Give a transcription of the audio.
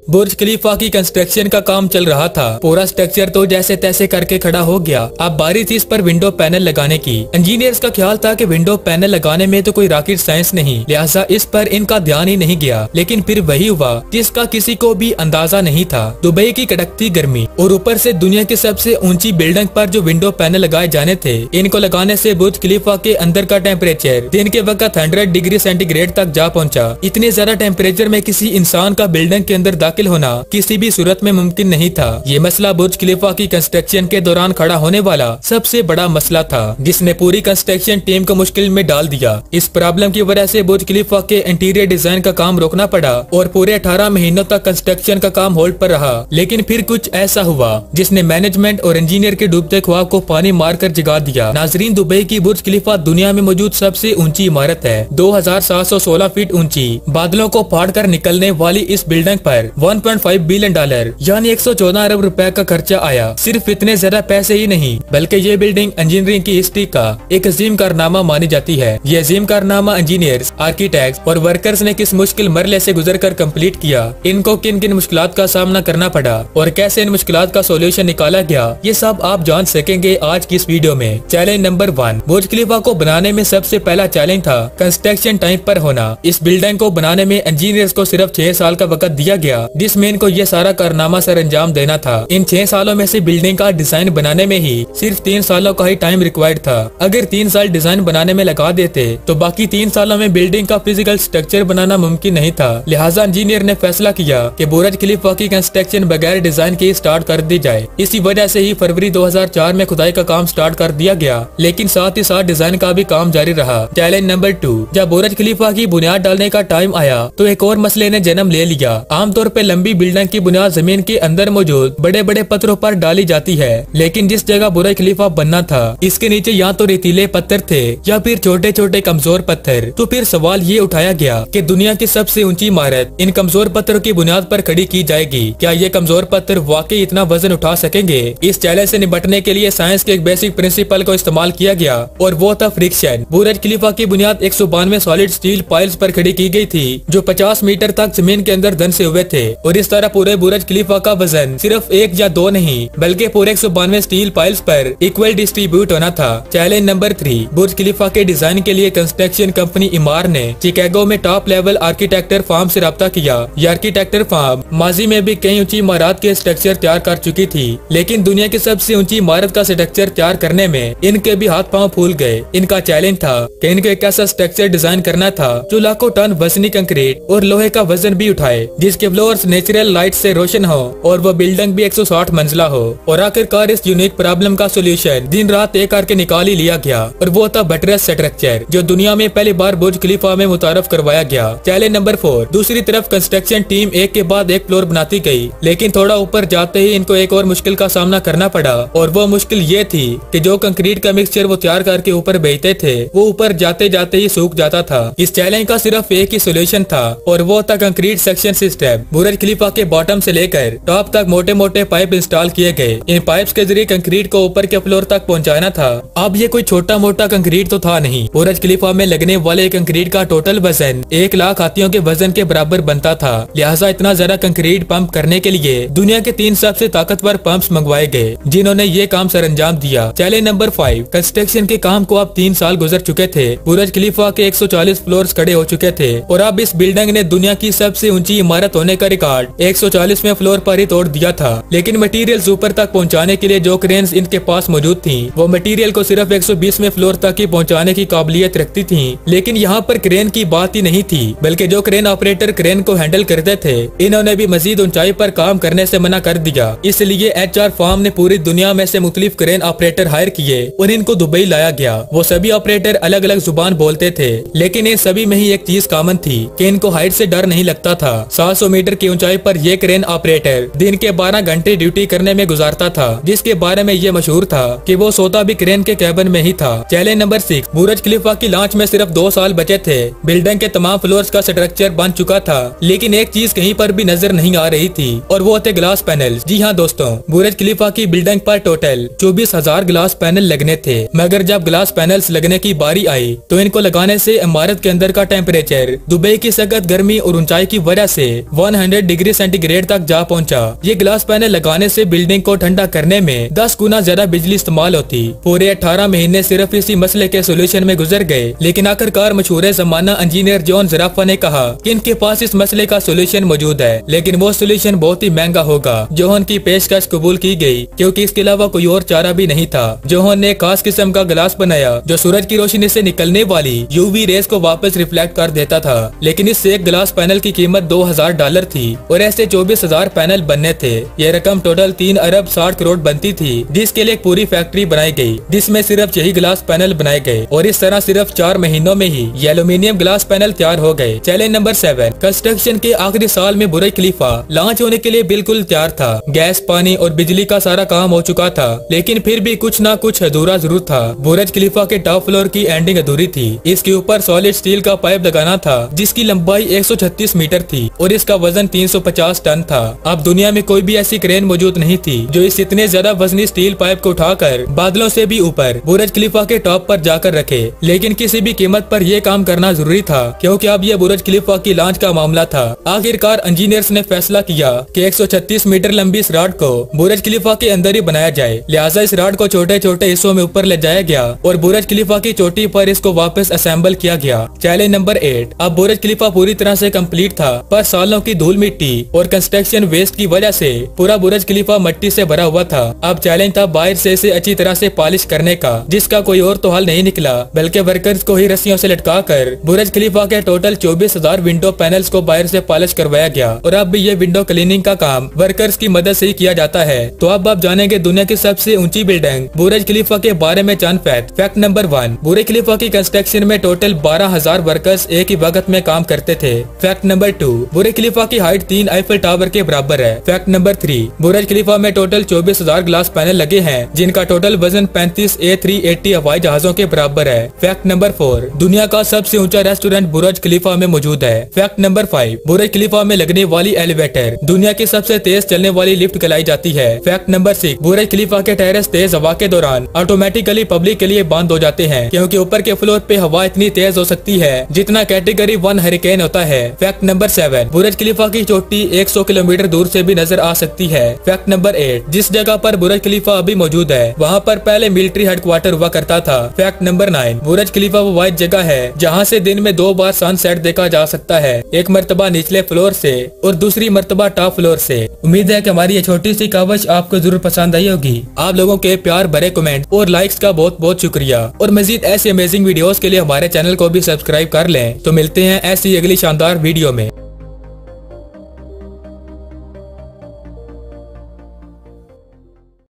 बुर्ज खलीफा की कंस्ट्रक्शन का काम चल रहा था। पूरा स्ट्रक्चर तो जैसे तैसे करके खड़ा हो गया। अब बारी थी इस पर विंडो पैनल लगाने की। इंजीनियर्स का ख्याल था कि विंडो पैनल लगाने में तो कोई रॉकेट साइंस नहीं, लिहाजा इस पर इनका ध्यान ही नहीं गया। लेकिन फिर वही हुआ जिसका किसी को भी अंदाजा नहीं था। दुबई की कड़कती गर्मी और ऊपर से दुनिया की सबसे ऊंची बिल्डिंग पर जो विंडो पैनल लगाए जाने थे, इनको लगाने से बुर्ज खलीफा के अंदर का टेम्परेचर दिन के वक्त 100 डिग्री सेंटीग्रेड तक जा पहुंचा। इतने ज्यादा टेम्परेचर में किसी इंसान का बिल्डिंग के अंदर दाखिल होना किसी भी सूरत में मुमकिन नहीं था। ये मसला बुर्ज खलीफा की कंस्ट्रक्शन के दौरान खड़ा होने वाला सबसे बड़ा मसला था, जिसने पूरी कंस्ट्रक्शन टीम को मुश्किल में डाल दिया। इस प्रॉब्लम की वजह से बुर्ज खलीफा के इंटीरियर डिजाइन का काम रोकना पड़ा और पूरे 18 महीनों तक कंस्ट्रक्शन का काम होल्ड पर रहा। लेकिन फिर कुछ ऐसा हुआ जिसने मैनेजमेंट और इंजीनियर के डूबते ख्वाब को पानी मारकर जगा दिया। नाजरीन, दुबई की बुर्ज खलीफा दुनिया में मौजूद सबसे ऊंची इमारत है। 2716 फीट ऊंची बादलों को फाड़ कर निकलने वाली इस बिल्डिंग पर 1.5 बिलियन डॉलर यानी 114 अरब रुपए का खर्चा आया। सिर्फ इतने ज्यादा पैसे ही नहीं, बल्कि ये बिल्डिंग इंजीनियरिंग की हिस्ट्री का एक अजीम कारनामा मानी जाती है। ये अजीम कारनामा इंजीनियर्स, आर्किटेक्ट्स और वर्कर्स ने किस मुश्किल मरले से गुजरकर कंप्लीट किया, इनको किन किन मुश्किलात का सामना करना पड़ा और कैसे इन मुश्किलात का सोल्यूशन निकाला गया, ये सब आप जान सकेंगे आज की इस वीडियो में। चैलेंज नंबर 1, बुर्ज खलीफा को बनाने में सबसे पहला चैलेंज था कंस्ट्रक्शन टाइम पर होना। इस बिल्डिंग को बनाने में इंजीनियर्स को सिर्फ 6 साल का वक्त दिया गया, जिसमें इनको ये सारा कारनामा सर अंजाम देना था। इन 6 सालों में से बिल्डिंग का डिजाइन बनाने में ही सिर्फ 3 सालों का ही टाइम रिक्वायर्ड था। अगर 3 साल डिजाइन बनाने में लगा देते तो बाकी 3 सालों में बिल्डिंग का फिजिकल स्ट्रक्चर बनाना मुमकिन नहीं था। लिहाजा इंजीनियर ने फैसला किया कि बुर्ज खलीफा की कंस्ट्रक्शन बगैर डिजाइन के स्टार्ट कर दी जाए। इसी वजह से ही फरवरी 2004 में खुदाई का काम स्टार्ट कर दिया गया, लेकिन साथ ही साथ डिजाइन का भी काम जारी रहा। चैलेंज नंबर 2, जब बुर्ज खलीफा की बुनियाद डालने का टाइम आया तो एक और मसले ने जन्म ले लिया। आमतौर पर लंबी बिल्डिंग की बुनियाद जमीन के अंदर मौजूद बड़े बड़े पत्थरों पर डाली जाती है, लेकिन जिस जगह बुर्ज खलीफा बनना था इसके नीचे या तो रेतीले पत्थर थे या फिर छोटे छोटे कमजोर पत्थर। तो फिर सवाल ये उठाया गया कि दुनिया की सबसे ऊंची इमारत इन कमजोर पत्थरों की बुनियाद पर खड़ी की जाएगी। क्या ये कमजोर पत्थर वाकई इतना वजन उठा सकेंगे? इस चैलेंज से निपटने के लिए साइंस के एक बेसिक प्रिंसिपल को इस्तेमाल किया गया और वो था फ्रिक्शन। बुर्ज खलीफा की बुनियाद 192 सॉलिड स्टील पाइल्स पर खड़ी की गई थी, जो 50 मीटर तक जमीन के अंदर धंसे हुए थे। और इस तरह पूरे बुर्ज खलीफा का वजन सिर्फ 1 या 2 नहीं, बल्कि पूरे 192 स्टील पाइल्स पर इक्वल डिस्ट्रीब्यूट होना था। चैलेंज नंबर 3, बुर्ज खलीफा के डिजाइन के लिए कंस्ट्रक्शन कंपनी इमार ने चिकागो में टॉप लेवल आर्किटेक्चर फर्म से रब्ता किया। ये आर्किटेक्चर फर्म माजी में भी कई ऊंची इमारत के स्ट्रक्चर तैयार कर चुकी थी, लेकिन दुनिया की सबसे ऊंची इमारत का स्ट्रक्चर तैयार करने में इनके भी हाथ पांव फूल गए। इनका चैलेंज था कि इनको एक ऐसा स्ट्रक्चर डिजाइन करना था जो लाखों टन वजनी कंक्रीट और लोहे का वजन भी उठाए, जिसके फ्लोर्स नेचुरल लाइट से रोशन हो और वो बिल्डिंग भी 160 मंजिला हो। और आखिरकार इस यूनिक प्रॉब्लम का सोल्यूशन दिन रात एक करके निकाल ही लिया गया, और वो था बटरेस स्ट्रक्चर, जो दुनिया में पहली बार बुर्ज खलीफा में मुतारफ करवाया गया। चैलेंज नंबर 4, दूसरी तरफ कंस्ट्रक्शन टीम एक के बाद एक फ्लोर बनाती गई, लेकिन थोड़ा ऊपर जाते ही इनको एक और मुश्किल का सामना करना पड़ा। और वो मुश्किल ये थी कि जो कंक्रीट का मिक्सचर वो तैयार करके ऊपर भेजते थे वो ऊपर जाते जाते ही सूख जाता था। इस चैलेंज का सिर्फ एक ही सोल्यूशन था और वो था कंक्रीट सेक्शन सिस्टम। बुर्ज खलीफा के बॉटम से लेकर टॉप तक मोटे मोटे पाइप इंस्टॉल किए गए। इन पाइप्स के जरिए कंक्रीट को ऊपर के फ्लोर तक पहुंचाना था। अब ये कोई छोटा मोटा कंक्रीट तो था नहीं। बुर्ज खलीफा में लगने वाले कंक्रीट का टोटल वजन 1 लाख हाथियों के वजन के बराबर बनता था। लिहाजा इतना ज्यादा कंक्रीट पंप करने के लिए दुनिया के 3 सबसे ताकतवर पंप्स मंगवाए गए, जिन्होंने ये काम सरअंजाम दिया। चैलेंज नंबर 5, कंस्ट्रक्शन के काम को अब 3 साल गुजर चुके थे। बुर्ज खलीफा के 140 फ्लोर्स खड़े हो चुके थे और अब इस बिल्डिंग ने दुनिया की सबसे ऊंची इमारत होने का रिकॉर्ड 140वें फ्लोर पर ही तोड़ दिया था। लेकिन मटेरियल्स ऊपर तक पहुंचाने के लिए जो क्रेन्स इनके पास मौजूद थी वो मटेरियल को सिर्फ 120वें फ्लोर तक ही पहुंचाने की काबिलियत रखती थी। लेकिन यहाँ पर क्रेन की बात ही नहीं थी, बल्कि जो क्रेन ऑपरेटर क्रेन को हैंडल करते थे इन्होंने भी मजीद ऊंचाई पर काम करने से मना कर दिया। इसलिए HR फर्म ने पूरी दुनिया में से मुख्तलिफ क्रेन ऑपरेटर हायर किए और इनको दुबई लाया गया। वो सभी ऑपरेटर अलग अलग जुबान बोलते थे, लेकिन इन सभी में ही एक चीज कॉमन थी कि इनको हाइट से डर नहीं लगता था। 700 मीटर की ऊंचाई पर यह क्रेन ऑपरेटर दिन के 12 घंटे ड्यूटी करने में गुजारता था, जिसके बारे में ये मशहूर था कि वो सोता भी क्रेन के कैबिन में ही था। चैलेंज नंबर 6, बुर्ज खलीफा की लॉन्च में सिर्फ 2 साल बचे थे। बिल्डिंग के तमाम फ्लोर्स का स्ट्रक्चर बन चुका था, लेकिन एक चीज कहीं पर भी नजर नहीं आ रही थी और वो थे ग्लास पैनल। जी हाँ दोस्तों, बुर्ज खलीफा की बिल्डिंग पर टोटल 24,000 ग्लास पैनल लगने थे, मगर जब ग्लास पैनल्स लगने की बारी आई तो इनको लगाने से इमारत के अंदर का टेम्परेचर दुबई की सख्त गर्मी और ऊंचाई की वजह से 100 डिग्री सेंटीग्रेड तक जा पहुंचा। ये ग्लास पैनल लगाने से बिल्डिंग को ठंडा करने में 10 गुना ज्यादा बिजली इस्तेमाल होती। पूरे 18 महीने सिर्फ इसी मसले के सोल्यूशन में गुजर गए, लेकिन आखिरकार मशहूर जमाना इंजीनियर जॉन ज़राफ़ा ने कहा कि इनके पास इस मसले का सोल्यूशन मौजूद है, लेकिन वो सोल्यूशन बहुत ही महंगा होगा। जोहन की पेशकश कबूल की गई क्योंकि इसके अलावा कोई और चारा भी नहीं था। जोहन ने एक खास किस्म का ग्लास बनाया जो सूरज की रोशनी से निकलने वाली यूवी रेस को वापस रिफ्लेक्ट कर देता था, लेकिन इससे एक ग्लास पैनल की कीमत $2000 थी और ऐसे 24,000 पैनल बनने थे। ये रकम टोटल 3 अरब 60 करोड़ बनती थी, जिसके लिए एक पूरी फैक्ट्री बनाई गई जिसमें सिर्फ यही ग्लास पैनल बनाए गए और इस तरह सिर्फ 4 महीनों में ही ये एल्यूमिनियम ग्लास पैनल तैयार हो गए। Challenge number 7। कंस्ट्रक्शन के आखिरी साल में बुर्ज खलीफा लॉन्च होने के लिए बिल्कुल तैयार था। गैस, पानी और बिजली का सारा काम हो चुका था, लेकिन फिर भी कुछ ना कुछ अधूरा जरूर था। बुर्ज खलीफा के टॉप फ्लोर की एंडिंग अधूरी थी। इसके ऊपर सॉलिड स्टील का पाइप लगाना था जिसकी लंबाई 136 मीटर थी और इसका वजन 350 टन था। अब दुनिया में कोई भी ऐसी क्रेन मौजूद नहीं थी जो इस इतने ज्यादा वजनी स्टील पाइप को उठाकर बादलों से भी ऊपर बुर्ज खलीफा के टॉप पर जाकर रखे, लेकिन किसी भी कीमत पर यह काम करना जरूरी था क्योंकि अब यह बुर्ज खलीफा की लॉन्च का मामला था। आखिरकार इंजीनियर्स ने फैसला किया कि 136 मीटर लंबी इस रॉड को बुर्ज खलीफा के अंदर ही बनाया जाए। लिहाजा इस रॉड को छोटे छोटे हिस्सों में ऊपर ले जाया गया और बुर्ज खलीफा की चोटी पर इसको वापस असेंबल किया गया। Challenge number 8। अब बुर्ज खलीफा पूरी तरह से कंप्लीट था, पर सालों की धूल मिट्टी और कंस्ट्रक्शन वेस्ट की वजह से पूरा बुर्ज खलीफा मिट्टी से भरा हुआ था। अब चैलेंज था बाहर से इसे अच्छी तरह से पॉलिश करने का, जिसका कोई और तो हल नहीं निकला, बल्कि वर्कर्स को ही रस्सियों से लटका कर बुर्ज खलीफा के टोटल 24,000 विंडो पैनल्स को बाहर से पॉलिश करवाया गया और अब भी ये विंडो क्लीनिंग का काम वर्कर्स की मदद से ही किया जाता है। तो अब आप जानेंगे दुनिया की सबसे ऊंची बिल्डिंग बुर्ज खलीफा के बारे में चंद फैक्ट। Fact number 1। बुर्ज खलीफा की कंस्ट्रक्शन में टोटल 12,000 वर्कर्स एक ही वक्त में काम करते थे। Fact number 2। बुर्ज खलीफा की हाइट 3 आईफल टावर के बराबर है। Fact number 3। बुर्ज खलीफा में टोटल 24,000 ग्लास पैनल लगे हैं, जिनका टोटल वजन 35 A380 हवाई जहाजों के बराबर है। Fact number 4। दुनिया का सबसे ऊंचा रेस्टोरेंट बुर्ज खलीफा में मौजूद है। Fact number 5। बुर्ज खलीफा में लगने वाली एलिवेटर दुनिया की सबसे तेज चलने वाली लिफ्ट कहलाई जाती है। Fact number 6। बुर्ज खलीफा के टेरेस तेज हवा के दौरान ऑटोमेटिकली पब्लिक के लिए बंद हो जाते हैं, क्योंकि ऊपर के फ्लोर पे हवा इतनी तेज हो सकती है जितना कैटेगरी 1 हरिकेन होता है। Fact number 7। बुर्ज खलीफा की चोटी 100 किलोमीटर दूर से भी नजर आ सकती है। Fact number 8। जिस जगह पर बुर्ज खलीफा अभी मौजूद है वहाँ पर पहले मिलिट्री हेडक्वार्टर हुआ करता था। Fact number 9। बुर्ज खलीफा वो वाइड जगह है जहाँ से दिन में 2 बार सनसेट देखा जा सकता है, एक मर्तबा निचले फ्लोर से और दूसरी मर्तबा टॉप फ्लोर से। उम्मीद है कि हमारी ये छोटी सी कावश आपको जरूर पसंद आई होगी। आप लोगों के प्यार भरे कमेंट और लाइक्स का बहुत बहुत शुक्रिया और मजीद ऐसी अमेजिंग वीडियोस के लिए हमारे चैनल को भी सब्सक्राइब कर लें। तो मिलते हैं ऐसी अगली शानदार वीडियो में।